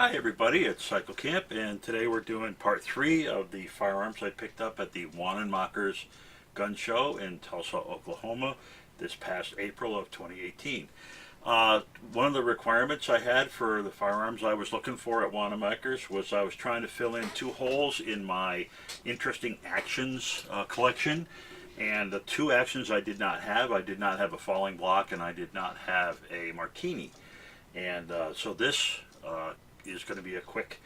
Hi everybody, it's Cycle Camp, and today we're doing part 3 of the firearms I picked up at the Wanenmacher Gun Show in Tulsa, Oklahoma this past April of 2018. One of the requirements I had for the firearms I was looking for at Wanenmacher's was I was trying to fill in 2 holes in my interesting actions collection, and the 2 actions I did not have a falling block and I did not have a Martini. And so this is going to be a quick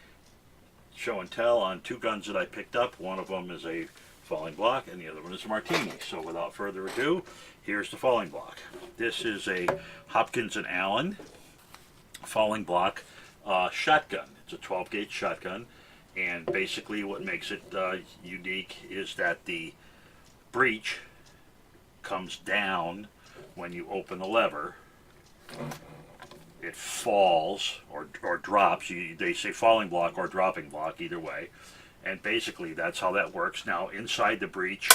show and tell on 2 guns that I picked up. One of them is a falling block and the other one is a Martini. So without further ado, here's the falling block. This is a Hopkins and Allen falling block shotgun. It's a 12 gauge shotgun, and basically what makes it unique is that the breech comes down when you open the lever. It falls or drops. They say falling block or dropping block, either way. And basically that's how that works. Now inside the breech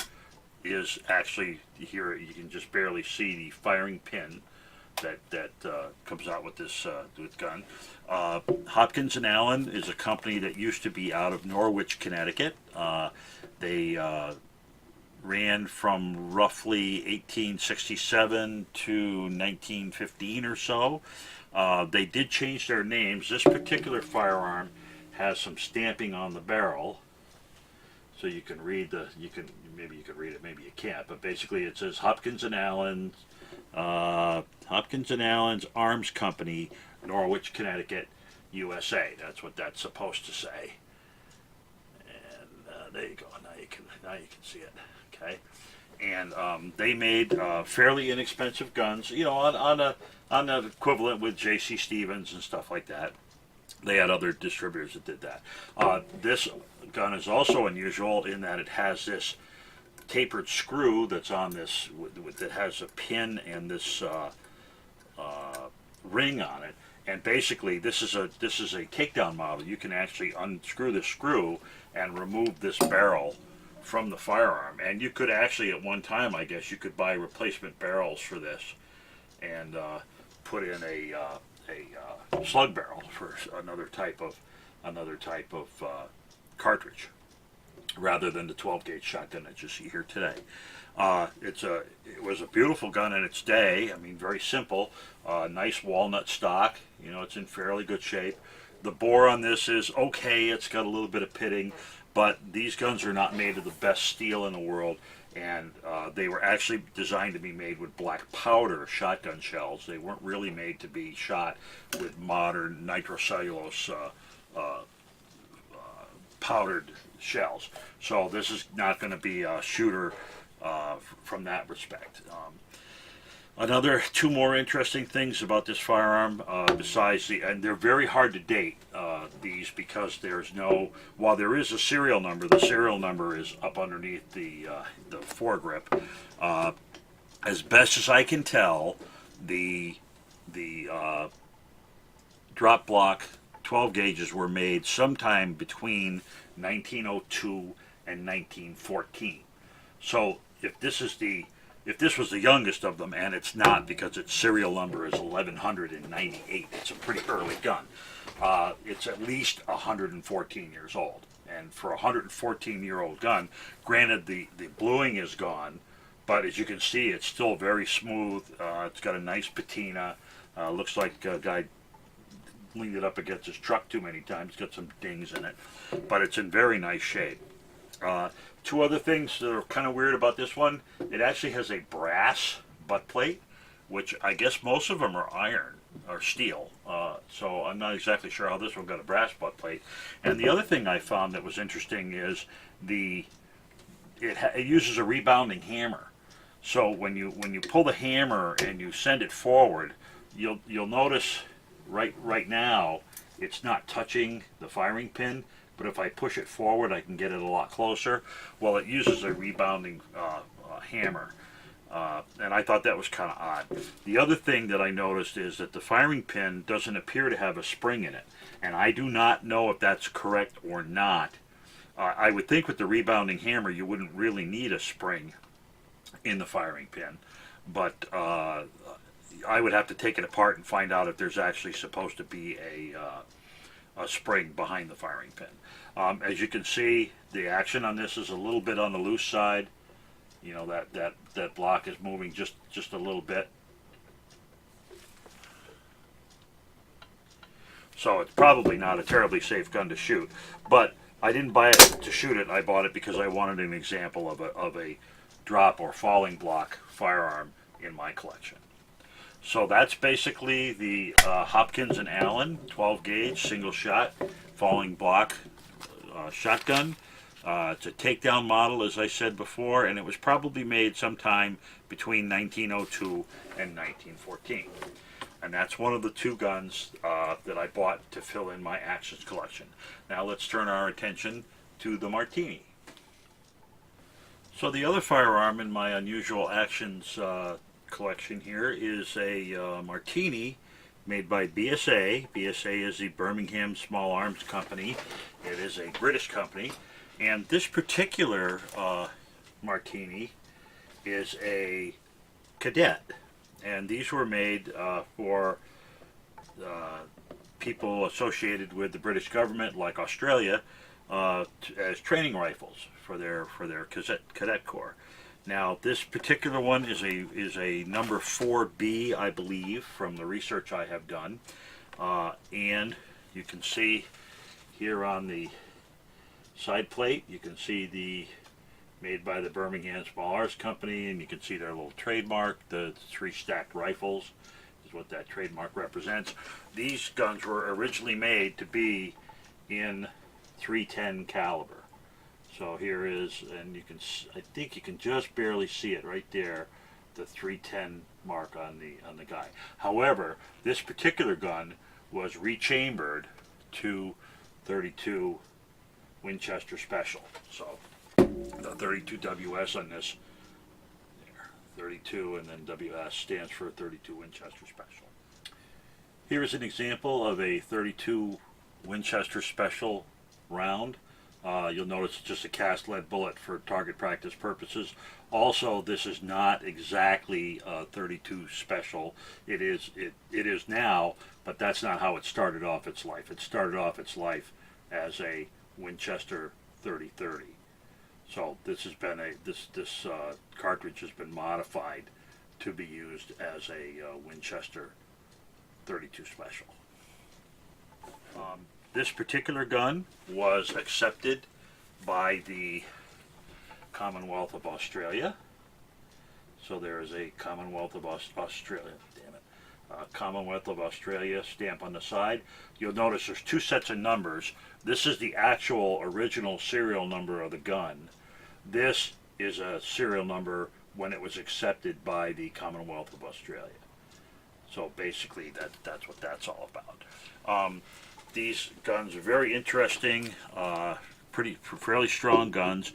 is actually, here you can just barely see the firing pin that comes out with this gun. Hopkins and Allen is a company that used to be out of Norwich, Connecticut. They ran from roughly 1867 to 1915 or so. They did change their names. This particular firearm has some stamping on the barrel, so you can read maybe you can read it, maybe you can't, but basically it says Hopkins and Allen, Hopkins and Allen's Arms Company, Norwich, Connecticut, USA. That's what that's supposed to say. And there you go. Now you can see it. Okay. And they made fairly inexpensive guns, you know, on the equivalent with J.C. Stevens and stuff like that. They had other distributors that did that. This gun is also unusual in that it has this tapered screw that's on this, that has a pin and this ring on it. And basically, this is a takedown model. You can actually unscrew the screw and remove this barrel from the firearm. And you could actually, at one time, I guess, you could buy replacement barrels for this and put in a slug barrel for another type of cartridge, rather than the 12 gauge shotgun that you see here today. It was a beautiful gun in its day. I mean, very simple, nice walnut stock. You know, it's in fairly good shape. The bore on this is okay. It's got a little bit of pitting, but these guns are not made of the best steel in the world, and they were actually designed to be made with black powder shotgun shells. They weren't really made to be shot with modern nitrocellulose powdered shells. So this is not going to be a shooter from that respect. Another 2 more interesting things about this firearm, besides and they're very hard to date, these, because there's no, while there is a serial number, the serial number is up underneath the foregrip. As best as I can tell, the drop block 12 gauges were made sometime between 1902 and 1914. So if this was the youngest of them, and it's not, because its serial number is 1198, it's a pretty early gun. It's at least 114 years old. And for a 114-year-old gun, granted the bluing is gone, but as you can see, it's still very smooth. It's got a nice patina. Looks like a guy leaned it up against his truck too many times. It's got some dings in it, but it's in very nice shape. 2 other things that are kind of weird about this one: it actually has a brass butt plate, which I guess most of them are iron or steel. So I'm not exactly sure how this one got a brass butt plate. And the other thing I found that was interesting is it uses a rebounding hammer. So when you pull the hammer and you send it forward, you'll notice right now it's not touching the firing pin. But if I push it forward, I can get it a lot closer. Well, it uses a rebounding hammer, and I thought that was kind of odd. The other thing that I noticed is that the firing pin doesn't appear to have a spring in it, and I do not know if that's correct or not. I would think with the rebounding hammer you wouldn't really need a spring in the firing pin, but I would have to take it apart and find out if there's actually supposed to be spring behind the firing pin. As you can see, the action on this is a little bit on the loose side. You know, that block is moving just a little bit. So it's probably not a terribly safe gun to shoot. But I didn't buy it to shoot it. I bought it because I wanted an example of a drop or falling block firearm in my collection. So that's basically the Hopkins and Allen 12 gauge single shot falling block shotgun. It's a takedown model, as I said before, and it was probably made sometime between 1902 and 1914. And that's one of the two guns that I bought to fill in my actions collection. Now let's turn our attention to the Martini. So the other firearm in my unusual actions collection here is a Martini made by BSA. BSA is the Birmingham Small Arms Company. It is a British company. And this particular Martini is a cadet. And these were made for people associated with the British government, like Australia, as training rifles for their cadet corps. Now, this particular one is a number 4B, I believe, from the research I have done, and you can see here on the side plate, you can see the made by the Birmingham Small Arms Company, and you can see their little trademark. The 3 stacked rifles is what that trademark represents. These guns were originally made to be in .310 caliber. So here is, and you can, I think you can just barely see it right there, the .310 mark on the guy. However, this particular gun was rechambered to .32 Winchester Special. So the 32 WS on this, there, 32, and then WS stands for 32 Winchester Special. Here is an example of a 32 Winchester Special round. You'll notice it's just a cast lead bullet for target practice purposes. Also, this is not exactly 32 Special. It is now, but that's not how it started off its life. It started off its life as a Winchester 30-30. So this has been this cartridge has been modified to be used as a Winchester 32 Special. This particular gun was accepted by the Commonwealth of Australia. So there is a Commonwealth of Australia, Commonwealth of Australia stamp on the side. You'll notice there's 2 sets of numbers. This is the actual original serial number of the gun. This is a serial number when it was accepted by the Commonwealth of Australia. So basically that's what that's all about. These guns are very interesting, fairly strong guns.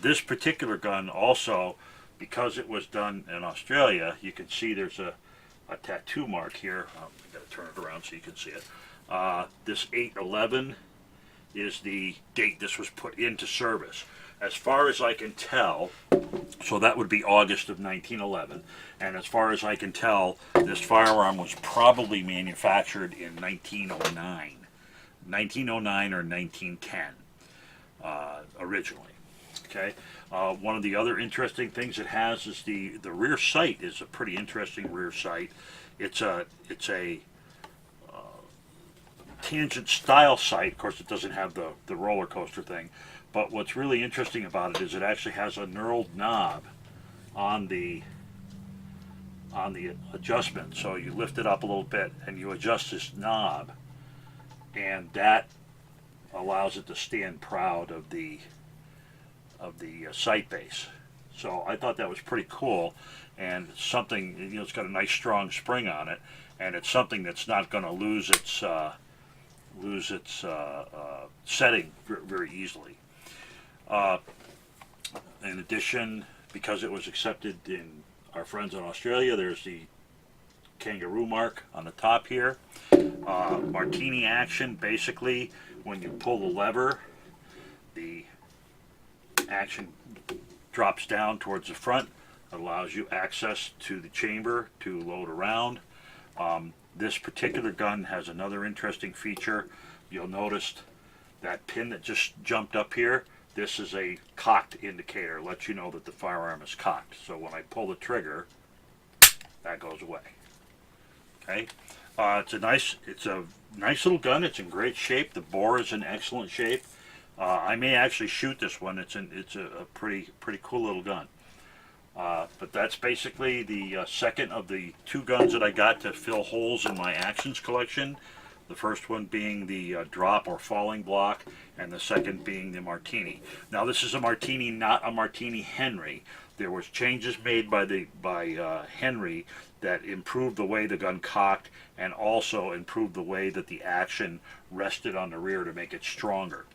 This particular gun also, because it was done in Australia, you can see there's a tattoo mark here. I've got to turn it around so you can see it. This 8/11 is the date this was put into service. As far as I can tell, so that would be August of 1911, and as far as I can tell, this firearm was probably manufactured in 1909. 1909 or 1910 originally. Okay. One of the other interesting things it has is the rear sight is a pretty interesting rear sight. It's a tangent style sight. Of course, it doesn't have the roller coaster thing. But what's really interesting about it is it actually has a knurled knob on the adjustment. So you lift it up a little bit and you adjust this knob, and that allows it to stand proud of the sight base. So I thought that was pretty cool, and it's something, you know, it's got a nice strong spring on it, and it's something that's not going to lose its setting very easily. In addition, because it was accepted in our friends in Australia, there's the kangaroo mark on the top here. Martini action, basically, when you pull the lever, the action drops down towards the front. It allows you access to the chamber to load a round. This particular gun has another interesting feature. you'll notice that pin that just jumped up here. This is a cocked indicator, lets you know that the firearm is cocked. So when I pull the trigger, that goes away. Okay, it's a nice little gun. It's in great shape. The bore is in excellent shape. I may actually shoot this one. It's a pretty cool little gun. But that's basically the second of the two guns that I got to fill holes in my actions collection. The first one being the drop or falling block, and the second being the Martini. Now this is a Martini, not a Martini Henry. There was changes made by Henry that improved the way the gun cocked, and also improved the way that the action rested on the rear to make it stronger.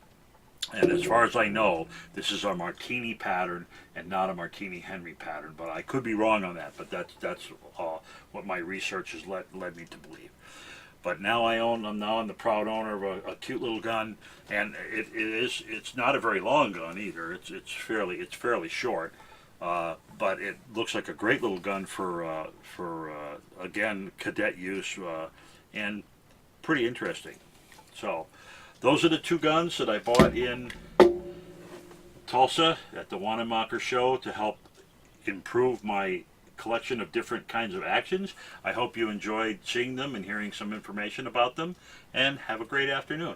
And as far as I know, this is a Martini pattern and not a Martini Henry pattern. But I could be wrong on that. But that's what my research has led me to believe. But now I'm the proud owner of a cute little gun, and it's not a very long gun either. It's fairly short. But it looks like a great little gun for again, cadet use, and pretty interesting. So those are the two guns that I bought in Tulsa at the Wanenmacher show to help improve my collection of different kinds of actions. I hope you enjoyed seeing them and hearing some information about them, and have a great afternoon.